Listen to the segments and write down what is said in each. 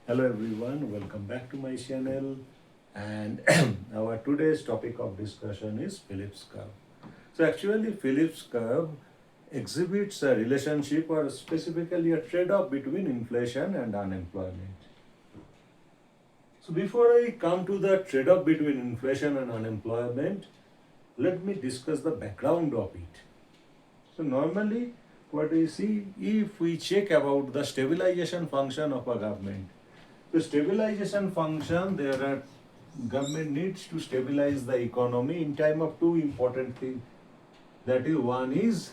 Hello everyone, welcome back to my channel, and our today's topic of discussion is Phillips curve. So actually Phillips curve exhibits a relationship or specifically a trade-off between inflation and unemployment. So before I come to the trade-off between inflation and unemployment, let me discuss the background of it. So normally what we see, if we check about the stabilization function of a government, the stabilization function, there are government needs to stabilize the economy in time of two important things. That is, one is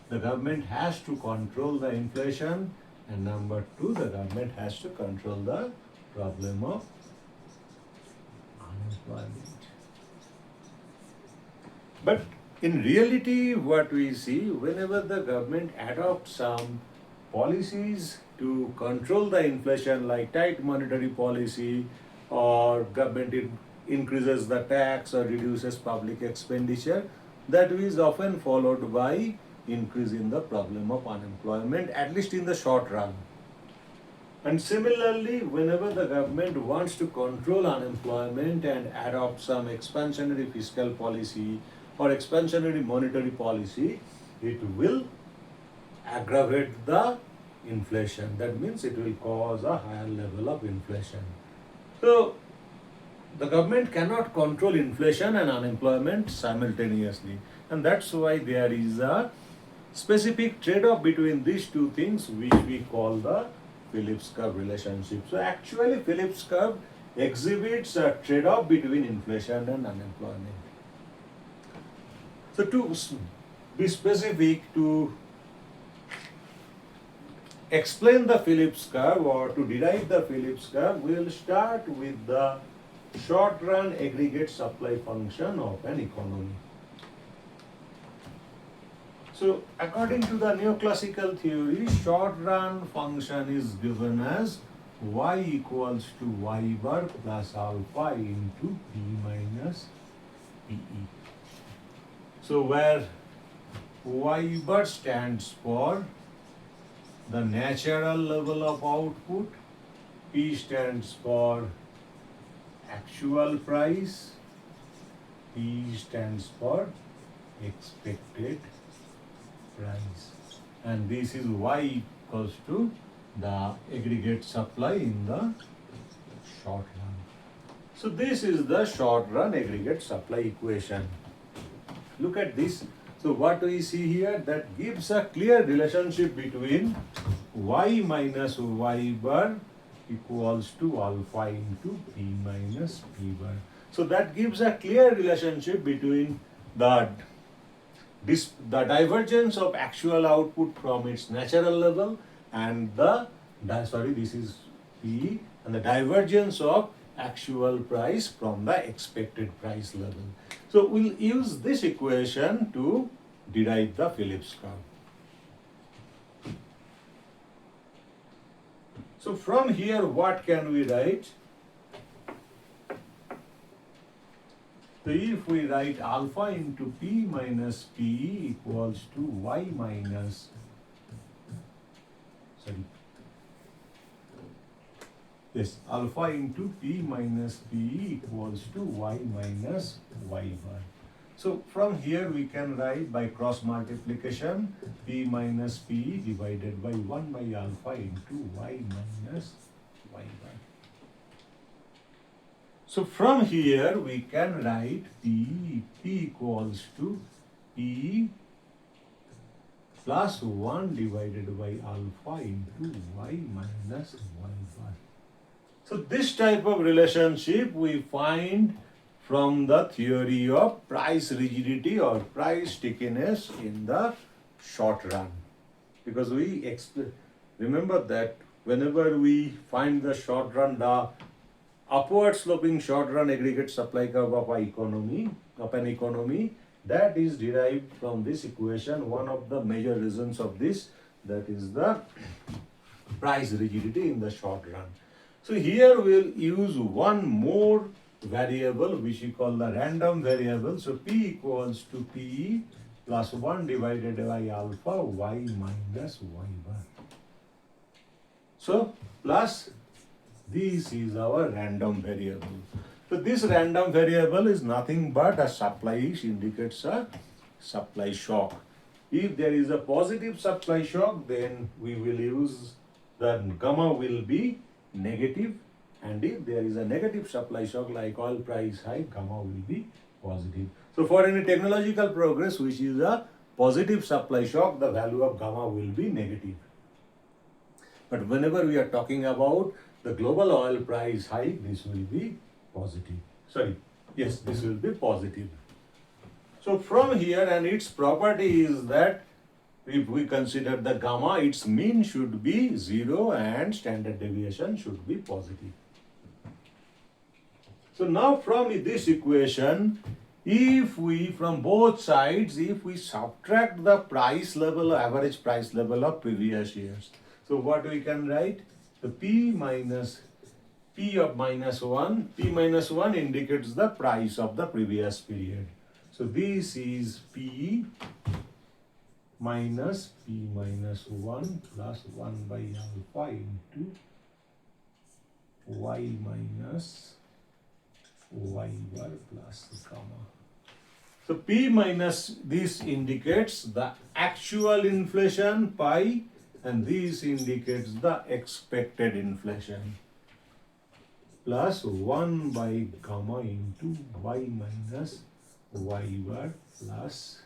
the government has to control the inflation, and number two, the government has to control the problem of unemployment. But in reality, what we see, whenever the government adopts some policies to control the inflation, like tight monetary policy, or government increases the tax or reduces public expenditure, that is often followed by increase in the problem of unemployment, at least in the short run. And similarly, whenever the government wants to control unemployment and adopt some expansionary fiscal policy or expansionary monetary policy, it will aggravate the inflation. That means it will cause a higher level of inflation. So, the government cannot control inflation and unemployment simultaneously. And that's why there is a specific trade-off between these two things, which we call the Phillips curve relationship. So actually Phillips curve exhibits a trade-off between inflation and unemployment. So to be specific, to explain the Phillips curve or to derive the Phillips curve, we will start with the short-run aggregate supply function of an economy. So according to the neoclassical theory, short-run function is given as y equals to y bar plus alpha into p minus pe. So where y bar stands for the natural level of output, p stands for actual price, p stands for expected price, and this is y equals to the aggregate supply in the short run. So this is the short run aggregate supply equation. Look at this. So what we see here, that gives a clear relationship between y minus y bar equals to alpha into p minus p bar. So that gives a clear relationship between the divergence of actual output from its natural level and this is P, and the divergence of actual price from the expected price level. So we'll use this equation to derive the Phillips curve. So from here, what can we write? So if we write alpha into P minus P equals to y minus, alpha into P minus P equals to y minus y bar. So from here we can write by cross multiplication P minus P divided by 1 by alpha into y minus y bar. So from here we can write P equals to P plus 1 divided by alpha into y minus y bar. So this type of relationship we find from the theory of price rigidity or price stickiness in the short run. Because we remember that whenever we find the short run, the upward sloping short run aggregate supply curve of an economy, that is derived from this equation. One of the major reasons of this, that is the price rigidity in the short run. So here we'll use one more variable which we call the random variable. So P equals to P plus 1 divided by alpha y minus y bar. So plus This is our random variable. So this random variable is nothing but a supply, which indicates a supply shock. If there is a positive supply shock, then we will use the gamma will be negative, and if there is a negative supply shock like oil price hike, gamma will be positive. So for any technological progress which is a positive supply shock, the value of gamma will be negative. But whenever we are talking about the global oil price hike, this will be positive. Sorry, yes, this will be positive. So from here, and its property is that if we consider the gamma, its mean should be 0 and standard deviation should be positive. So now from this equation, if we from both sides, if we subtract the price level, average price level of previous years, so what we can write? The P of minus 1, P minus 1 indicates the price of the previous period. So this is P minus P minus 1 plus 1 by alpha into Y minus Y bar plus gamma. So P minus this indicates the actual inflation pi, and this indicates the expected inflation, plus 1 by gamma into Y minus Y bar plus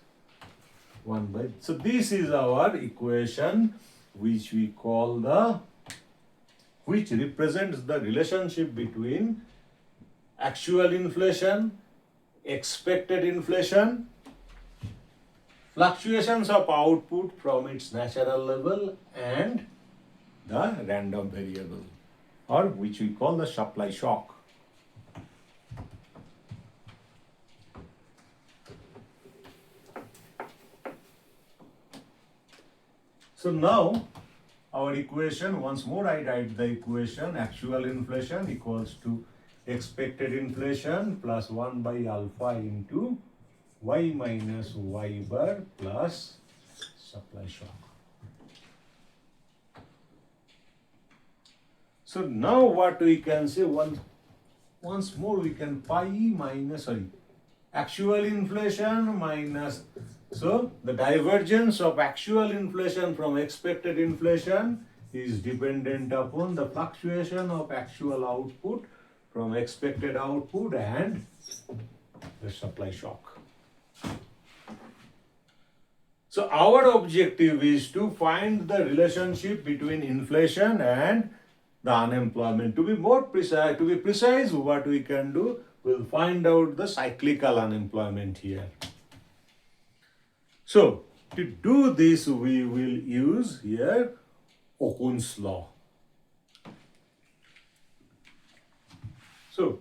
1 by. So this is our equation which we call which represents the relationship between actual inflation, expected inflation, fluctuations of output from its natural level, and the random variable, or which we call the supply shock. So now our equation, once more I write the equation, actual inflation equals to expected inflation plus 1 by alpha into Y minus Y bar plus supply shock. So now what we can say, once more we can pi minus, actual inflation minus, so the divergence of actual inflation from expected inflation is dependent upon the fluctuation of actual output from expected output and the supply shock. So our objective is to find the relationship between inflation and the unemployment. To be more precise, what we can do, we'll find out the cyclical unemployment here. So to do this, we will use here Okun's law. So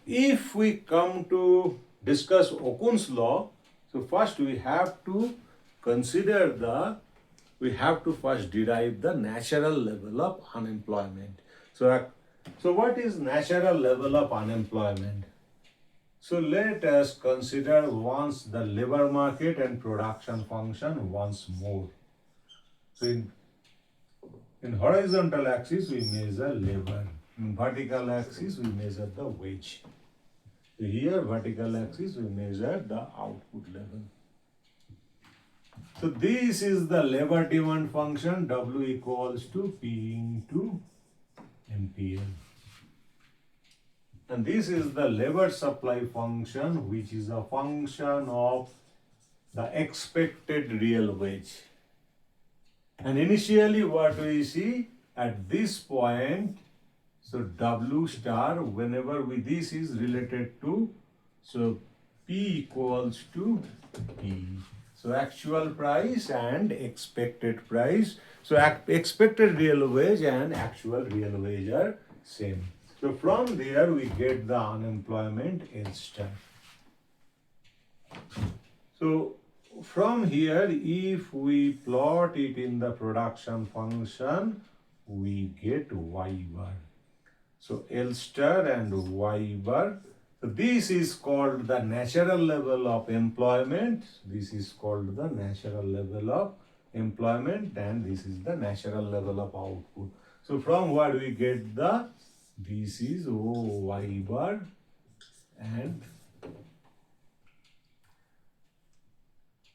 if we come to discuss Okun's law, so first we have to consider we have to first derive the natural level of unemployment. So what is natural level of unemployment? So let us consider once the labor market and production function once more. So in horizontal axis we measure labor, in vertical axis we measure the wage. So here vertical axis we measure the output level. So this is the labor demand function, W equals to P into MPL. And this is the labor supply function, which is a function of the expected real wage. And initially what we see at this point, so W star, whenever this is related to, so P equals to P. So actual price and expected price. So expected real wage and actual real wage are same. So from there we get the unemployment L star. So from here, if we plot it in the production function, we get Y bar. So L star and Y bar, So this is called the natural level of employment. This is called the natural level of employment, and this is the natural level of output. So from what we get the, this is OY bar, and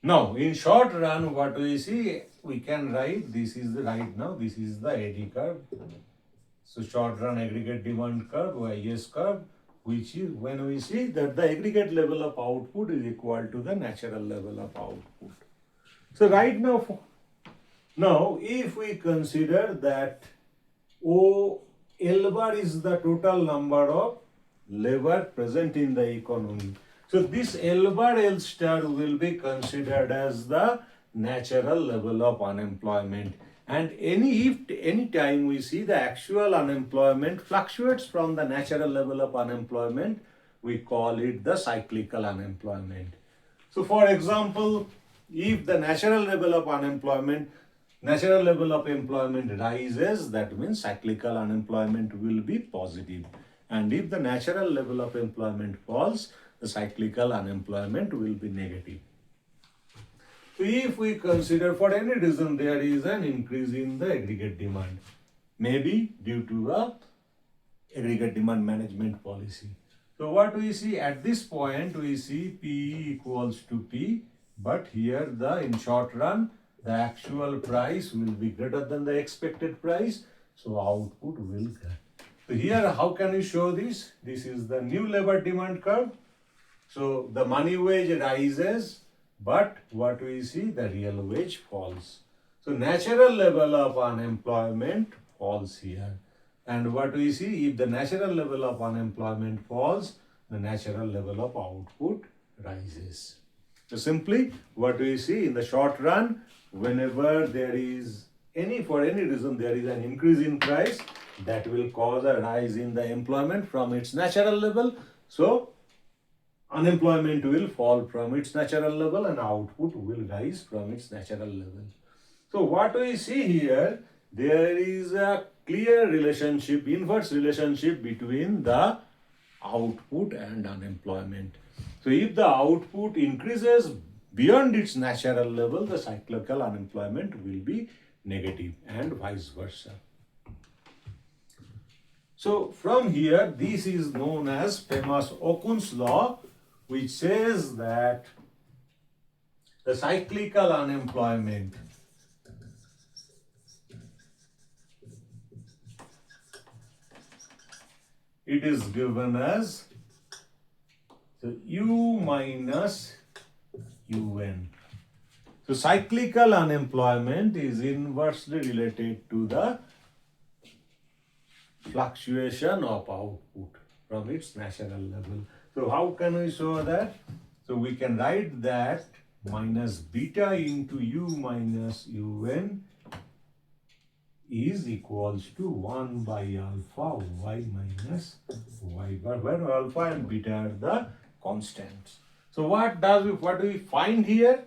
now in short run what we see, we can write this is the right now, this is the eddy curve. So short run aggregate demand curve, YS curve, which is when we see that the aggregate level of output is equal to the natural level of output. So right now if we consider that L bar is the total number of labor present in the economy. So this L bar L star will be considered as the natural level of unemployment. And if any time we see the actual unemployment fluctuates from the natural level of unemployment, we call it the cyclical unemployment. So for example, if the natural level of employment rises, that means cyclical unemployment will be positive. And if the natural level of employment falls, the cyclical unemployment will be negative. So if we consider for any reason there is an increase in the aggregate demand, maybe due to a aggregate demand management policy. So what we see at this point, we see P equals to P, but here in short run, the actual price will be greater than the expected price, so output will grow. So here, how can we show this? This is the new labor demand curve. So the money wage rises, but what we see, the real wage falls. So natural level of unemployment falls here. And what we see, if the natural level of unemployment falls, the natural level of output rises. So simply what we see in the short run, whenever there is for any reason there is an increase in price, that will cause a rise in the employment from its natural level. So unemployment will fall from its natural level and output will rise from its natural level. So what we see here, there is a clear relationship, inverse relationship between the output and unemployment. So if the output increases beyond its natural level, the cyclical unemployment will be negative and vice versa. So from here, this is known as famous Okun's law, which says that the cyclical unemployment it is given as U minus UN. So cyclical unemployment is inversely related to the fluctuation of output from its natural level. So how can we show that? So we can write that minus beta into U minus UN is equals to 1 by alpha y minus y bar, where alpha and beta are the constants. So what do we find here?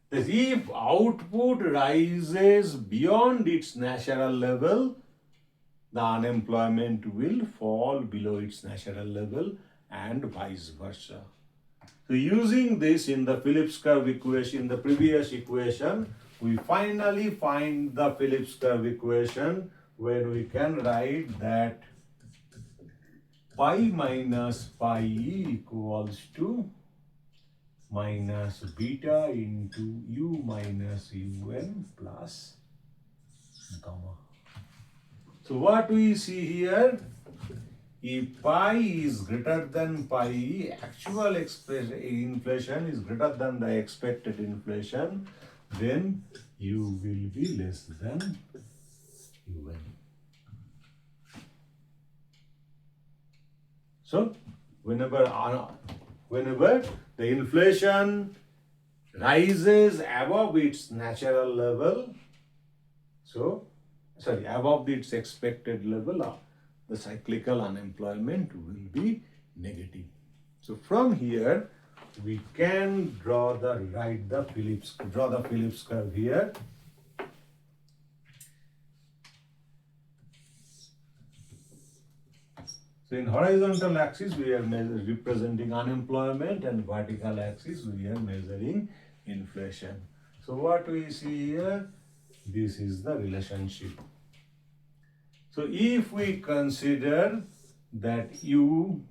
That if output rises beyond its natural level, the unemployment will fall below its natural level and vice versa. So using this in the Phillips curve equation, in the previous equation, we finally find the Phillips curve equation where we can write that pi minus pi equals to minus beta into U minus UN plus gamma. So what we see here, if pi is greater than pi, actual inflation is greater than the expected inflation, then U will be less than UN. So whenever the inflation rises above its natural level, above its expected level, the cyclical unemployment will be negative. So from here, we can draw the Phillips curve here. So in horizontal axis we are representing unemployment, and vertical axis we are measuring inflation. So what we see here, this is the relationship. So if we consider that U,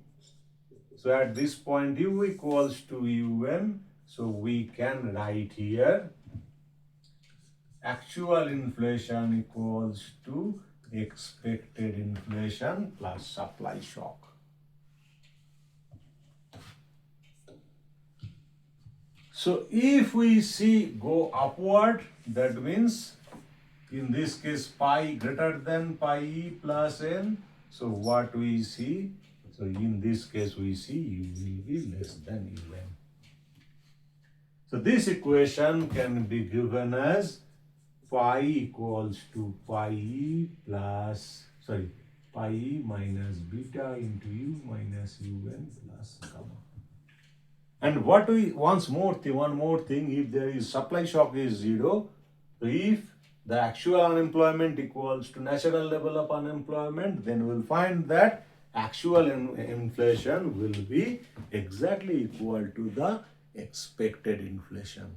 so at this point U equals to UN, so we can write here actual inflation equals to expected inflation plus supply shock. So if we see go upward, that means in this case pi greater than pi e plus n. So what we see? So in this case we see u will be less than un. So this equation can be given as pi equals to pi e pi e minus beta into u minus un plus gamma. And what we one more thing, if there is supply shock is 0, so if the actual unemployment equals to natural level of unemployment, then we'll find that actual inflation will be exactly equal to the expected inflation.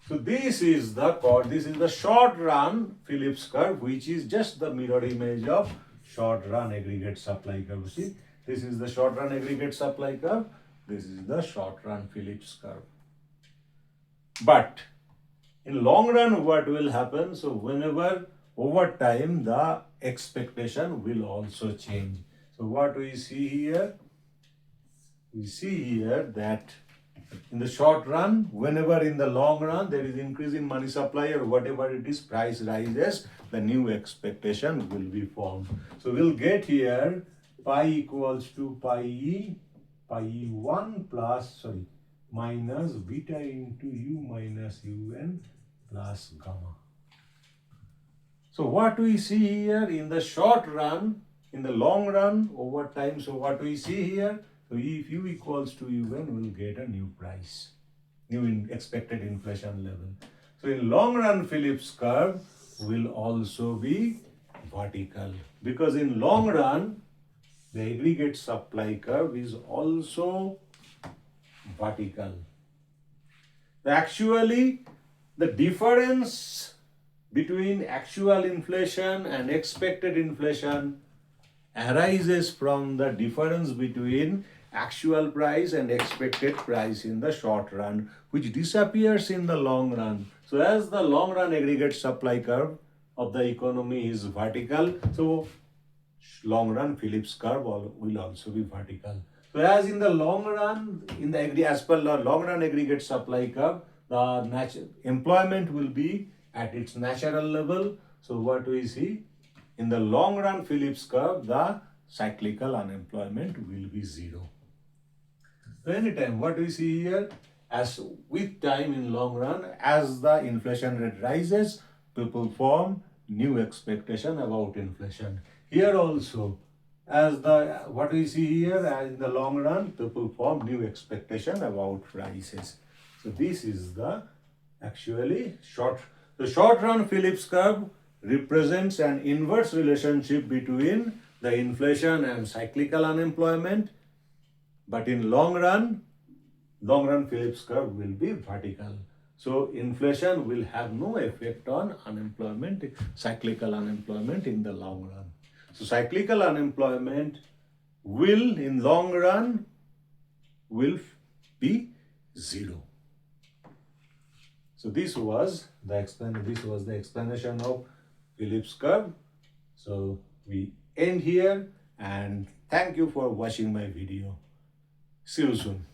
So this is the short run Phillips curve, which is just the mirror image of short run aggregate supply curve. See, this is the short run aggregate supply curve. This is the short run Phillips curve. But in long run, what will happen? So whenever over time the expectation will also change. So what we see here? We see here that in the short run, whenever in the long run there is increase in money supply or whatever it is, price rises, the new expectation will be formed. So we'll get here pi equals to pi e1 minus beta into u minus un plus gamma. So what we see here in the short run, in the long run over time, so what we see here, so if u equals to un, we'll get a new price, new expected inflation level. So in long run Phillips curve will also be vertical, because in long run the aggregate supply curve is also vertical. Actually, the difference between actual inflation and expected inflation arises from the difference between actual price and expected price in the short run, which disappears in the long run. So as the long run aggregate supply curve of the economy is vertical, so long run Phillips curve will also be vertical. So as in the long run, as per the long run aggregate supply curve, the employment will be at its natural level. So what we see in the long run Phillips curve, the cyclical unemployment will be 0. So anytime what we see here, as with time in long run, as the inflation rate rises, people form new expectation about inflation. Here also, as the what we see here, as in the long run, people form new expectation about prices. So this is the the short run Phillips curve represents an inverse relationship between the inflation and cyclical unemployment. But in long run Phillips curve will be vertical. So inflation will have no effect on unemployment, cyclical unemployment in the long run. So cyclical unemployment will in long run will be 0. So this was the explanation of Phillips curve. So we end here, and thank you for watching my video. See you soon.